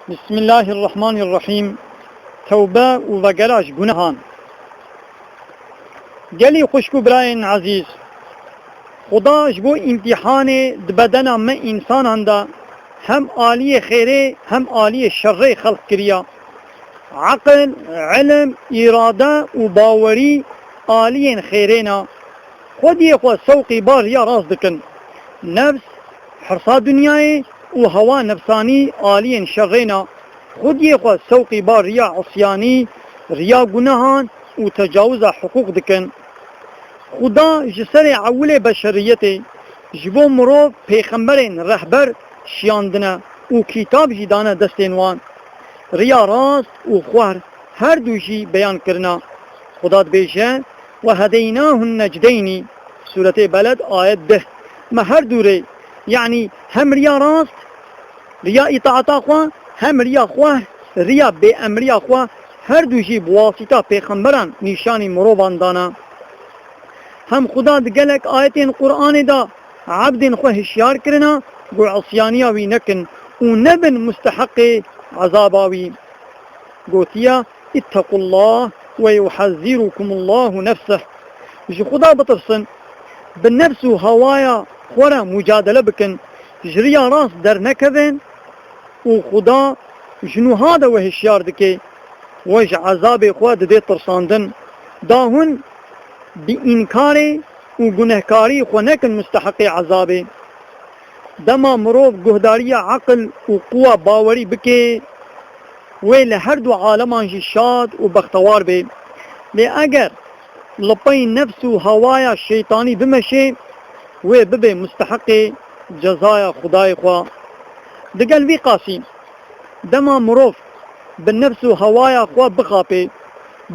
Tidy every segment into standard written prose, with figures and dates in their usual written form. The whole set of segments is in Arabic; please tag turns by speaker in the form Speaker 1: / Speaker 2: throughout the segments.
Speaker 1: بسم الله الرحمن الرحیم. توبه و وگراش گناهان. گلی خوشکو براین عزیز، خداش بو امتحان بدن ما انسان هنده هم عالی خیره هم عالی شره خلق کریا. عقل، علم، اراده و باوری عالی خیرینا خودی خود سوقی بار یا راز دکن. نفس حرصا دنیای و هوا نفسانی عالی شرینا خودی خود سوقی بار ریا عصیانی، ریا گناهان و تجاوز حقوق دکن. خدا جسر عول بشریت جبو مرو پیغمبرین رهبر شیاندنه و کتاب جدانه دستینوان ریا راست و خوار هر دوشی بیان کرنا. خدا بیشه و هدیناه النجدینی سورة بلد آیت 10. ما هر دوره یعنی هم ریا راست ریا اطاعتا خواه هم ریا خواه ریا بی امریا خواه هر دوشی بواسطه پیغمبران نشانی مروبان دانا. هم خدا دگلک آیتین قرآن دا عبدین خواه هشیار کرنا گو عصیانیاوی نکن و نبن مستحق عذاباوی. گوتیا اتقوا الله و یحذرکم الله نفسه. جو خدا بطرسن بالنفس و هوایا خورا مجادله بکن جریا راست در نکوین و خدا جنوها دا و هشیار دکه وج عذاب خود ده ترساندن داهن بی انکاری و گنهکاری خو نکن مستحق عذابه. دما مروف گهداری عقل و قوة باوری بکه وی لهر دو عالمان شاد و بختوار به. لی اگر لپای نفس و هوایا شیطانی بمشه وی ببه مستحق جزای خدای خوا. دگل وی قاسی دما مروف بالنفس و هوایا خوا بخاپه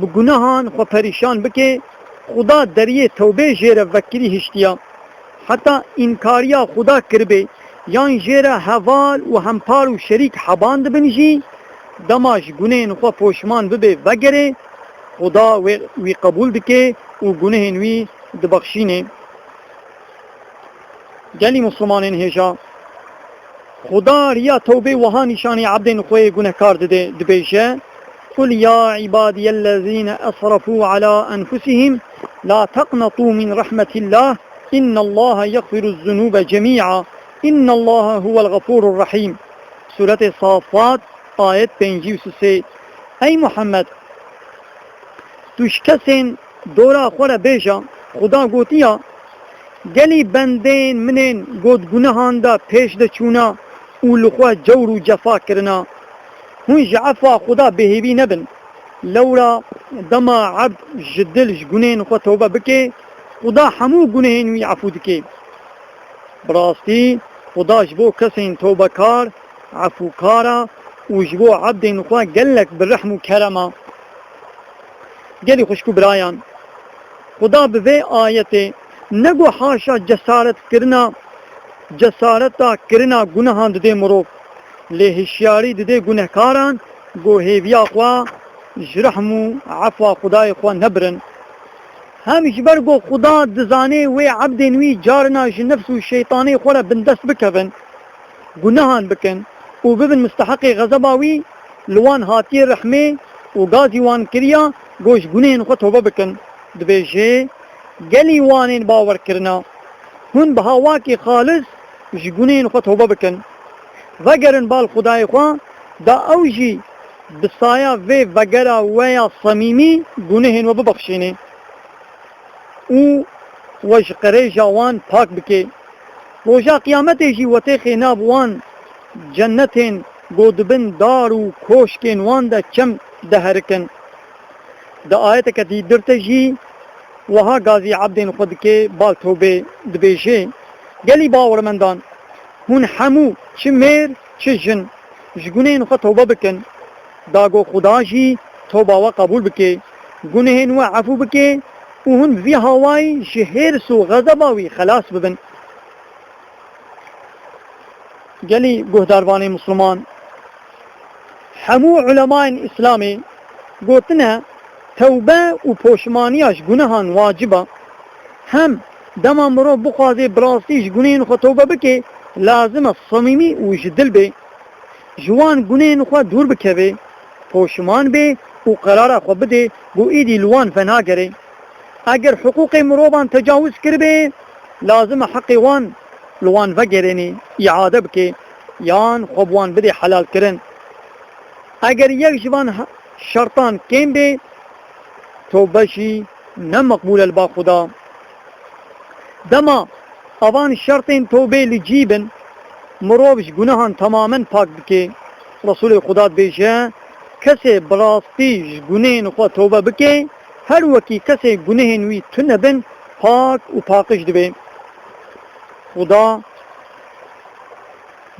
Speaker 1: بگناهان خوا پریشان بکه خدا دریه توبه جیره وکری هشتیا حتی انکاریا خدا کربه یان جیره حوال و همپار و شریک حباند بنجی دماش گناهن خوا پوشمان ببه وگره خدا وی قبول بکه و گناهن وی دبخشینه. گلی مسلمانین هجا خدا ریا توبه وها نشانی عبدین خوی گناهکار دبیشه قل يا عبادي الذين أسرفوا على أنفسهم لا تقنطوا من رحمة الله إن الله يغفر الذنوب جميعا إن الله هو الغفور الرحيم سورة صافات آية 53. أي محمد توش کسین دورا خورا بیجا خدا گوتیا گلی بندین منین گود گناهان دا پیش دا چونا او لخوا جور و جفا کرنا هون جعفا خدا بهیوی نبن لورا دما عبد جدلش گناهن خوا توبه بکه خدا همو گناهن وی عفو دکه. براستی خدا جبو کسین توبه کار عفو کارا و جبو عبدین خوا گلک بالرحم و کرما. گلی خوشکو برایان خدا به آیت نگو حاشا جسارت کرنا گناهان دده مروف لی هشیاری دده گناهکاران گو هیویا خوا جرحم و عفو خدای خوا نبرن. همیش برگو خدا دزانه وی عبدین وی جارنا جنفس و شیطانی خورا بندست بکن گناهان بکن و ببن مستحق غضباوی لوان هاتی رحمه و گازی وان کریا گوش گناهن خود توبه بکن. دبیجه گلی وانین باور کرنا هن بهاواکی خالص جی گناهن خود توبه بکن وگرن بال خدای خواه دا اوجی بسایا وی وگرا ویا صمیمی گناهن و ببخشینه او وش قریجا وان پاک بکه روژا قیامت جی وطیخ ناب وان جنتین گودبن دار و کوشکین وان دا چم دهرکن. دا آیت کتی درتجی وها گازی عبدین خود که بال توبه دبیشه گلی باورمندان هون همو چه میر چه جن جگونین خود توبه بکن داگو خدا جی توبه و قبول بکه گناهین و عفو بکه و هون وی هوای شهرس و غضباوی خلاص ببن. گلی گهداروان مسلمان همو علماء اسلامی گوتنه توبه و پوشمانیاش گناهان واجبه هم دما مرو بخوازه براسیش گناهین خود توبه بکه لازم صمیمی و جدل به جوان گونهن خو دور بکوه پوشمان به و قرار خو بده بو ایدی لوان فنا گره اگر حقوق مروبان تجاوز کرده لازم حق وان لوان وگرنی اعاده بکه یان خوبوان بده حلال کرن اگر یک جوان شرطان کم به توبشی نمقبول با خدا دما اوان شرطین توبه لجیبن مروبش گناهان تماما پاک بکه رسول خدا بیشه کسی براستی گناهن خود توبه بکه هر وکی کسی گناهن وی تنبن پاک و پاکش دبه خدا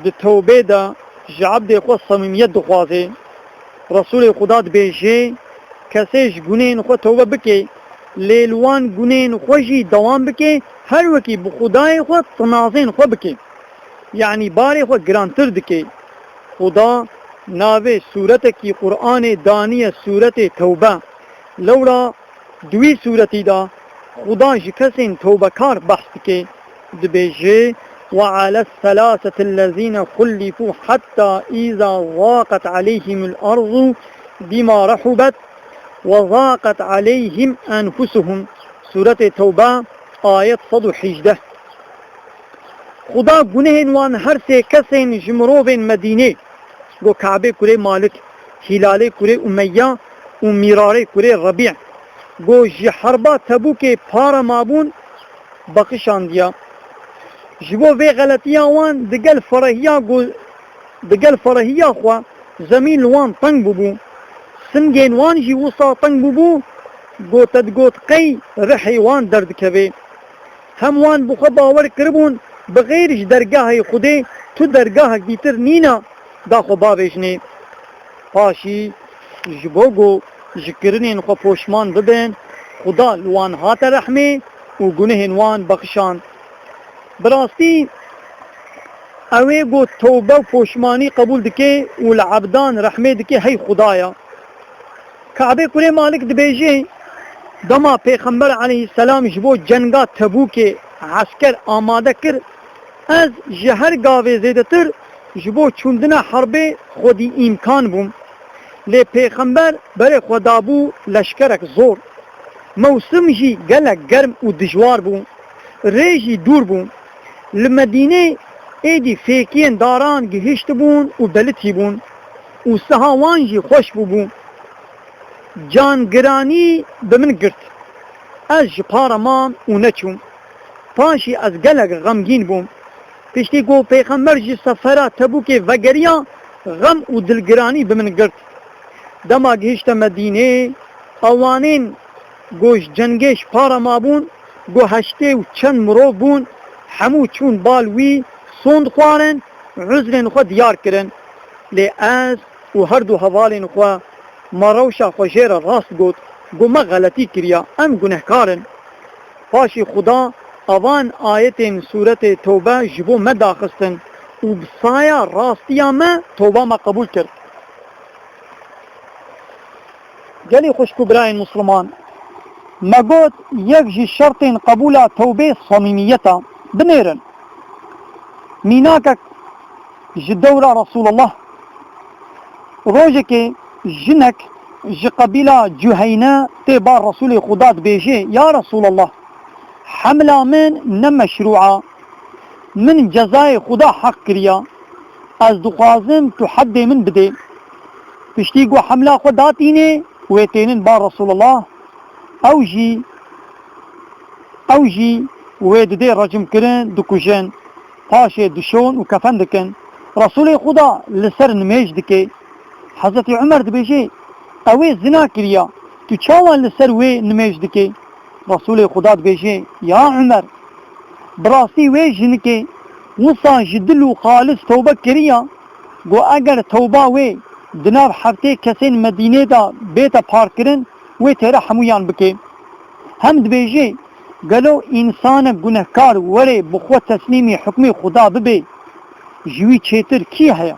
Speaker 1: د توبه دا جعب خود صمیمیت دخوازه رسول خدا بیشه کسیش گناهن خود توبه بکه لیلوان گناهن خوشی دوام بکه هر وکی بخدای خود تنازین خود بکه یعنی بار خود گرانتر دکه خدا ناوه صورت کی قرآن دانی صورت توبه لولا دوی صورتی دا خدا جکسین توبه کار بحث که دبیجه وعلى الثلاثة الذين خلفوا حتى إذا ضاقت عليهم الأرض بما رحبت وضاقت عليهم أنفسهم سورة توبه آية 118 خدا گنهن وان هر سه کسین جمروبین مدینه گو کعبه کره مالک هلال کره امیه و میراره کره ربیع گو جحربا تبوک پارا مابون بقشان دیا جبو وی غلطیان وان دگل فرهیا خوا زمین وان تنگ ببو سنگین وان جی وصا تنگ ببو گو تدگوت قی رحی وان درد کبه هم وان بخوا باور کربون بغیرش درگاه خوده تو درگاه گیتر نینا دا خو بابشنه پاشی جبو گو جکرنین خو پوشمان ببین خدا لوان هات رحمه و گنهن وان بخشان براستی اوه گو توبه و پوشمانی قبول دکه و العبدان رحمه دکه هی خدایا کعبه کره مالک دبیجه دما پیغمبر علیه السلام جبو جنگا تبوک عسکر آماده کر از جهر گاوه زیده تر جبو چوندن حرب خودی امکان بوم لی پیغمبر بر خدا بو لشکرک زور موسم جی گلک گرم و دجوار بوم ریجی دور بوم لمدینه ایدی فیکین داران گهشت بون و بلتی بون و سهاوان جی خوش بوم جانگرانی بمن گرت از جپار مام و نچوم پاشی از گلک غمگین بوم پشتی گو پیغمبر جی سفره تبوک وگریا غم و دلگرانی بمن گرت دما گهشت مدینه اوانین گوش جنگش پارا مابون گو هشته و چند مرو بون همو چون بالوی سوند خوارن عذرن خود دیار کرن لی از و هر دو حوالین خوا مروشا خوشیر راست گود گو ما غلطی کریا ام گنهکارن پاشی خدا اوان آیت سورت توبه جبو مداخستن و بسایا راستیا ما توبه ما قبول کرد گلی خوشکو برای مسلمان مگود یک جی شرط قبول توبه صمیمیتا بنیرن میناکک جدورا رسول الله روزه که جنک جی قبیله جهینه تبار رسول خدا بیجه یا رسول الله حمله من نمشروعه من جزای خدا حق کریا از دخوازم تو حد من بده پشتی گو حمله خدا تینه ویتینن با رسول الله او جی وید ده رجم کرن دکوشن پاشه دشون و کفن دکن رسول خدا لسر نمیج دکه حضرت عمر دبیجه اوی زنا کریا تو چاوان لسر وی نمیج دکه رسول خدا دبیجه یا عمر براستی وی جنکه وصا جدل و خالص توبه کریا گو اگر توبه وی دناب هفته کسین مدینه دا بیتا پار کرن وی تیره حمویان بکه هم دبیجه گلو انسان گنهکار وره بخواه تسلیم حکم خدا ببه جوی چیتر کی هیا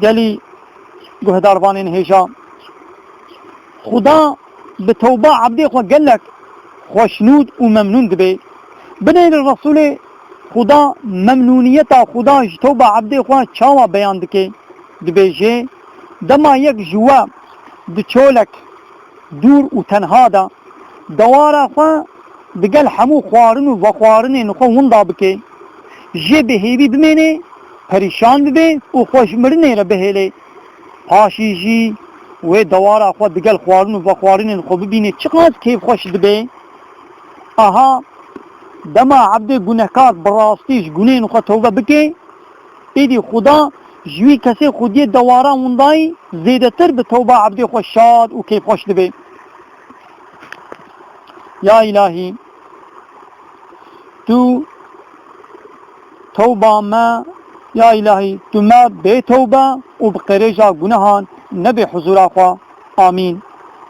Speaker 1: گلی گهداروانین هیجا خدا به توبه عبده خواه گلک خوشنود و ممنون دبه بنین الرسول خدا ممنونیتا خدا توبه عبد خواه چاوا بیان دکه دبیجه دما یک جوا دچولک دور و تنها دا دوارا خواه دگل همو خوارن و خوارن نخوا وندا بکه جه بهیوی بمینه پریشان ببه و خوشمرنه را بهیله پاشی جی و دوارا خواه دگل خوارن و خوارن نخوا ببینه چقدر کیف خوش دبه آها دما عبد گنهکار برastیش گناه نخوا توبه بکه ایدی خدا جوی کسی خودی دوارا وندای زیده تر به توبه عبد خوش شاد و کیف خوش دبه یا الهی تو توبه ما یا الهی تو ما به توبه و بقریجا گناهان نبی حضور آخوا آمین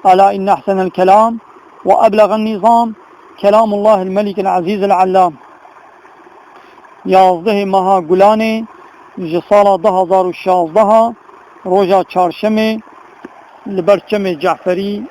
Speaker 1: الا ان احسن الكلام و ابلغ النظام كلام الله الملك العزيز العلام 11 ماه گلانه جسال 2016 روزا چهارشنبه لبرچم جعفری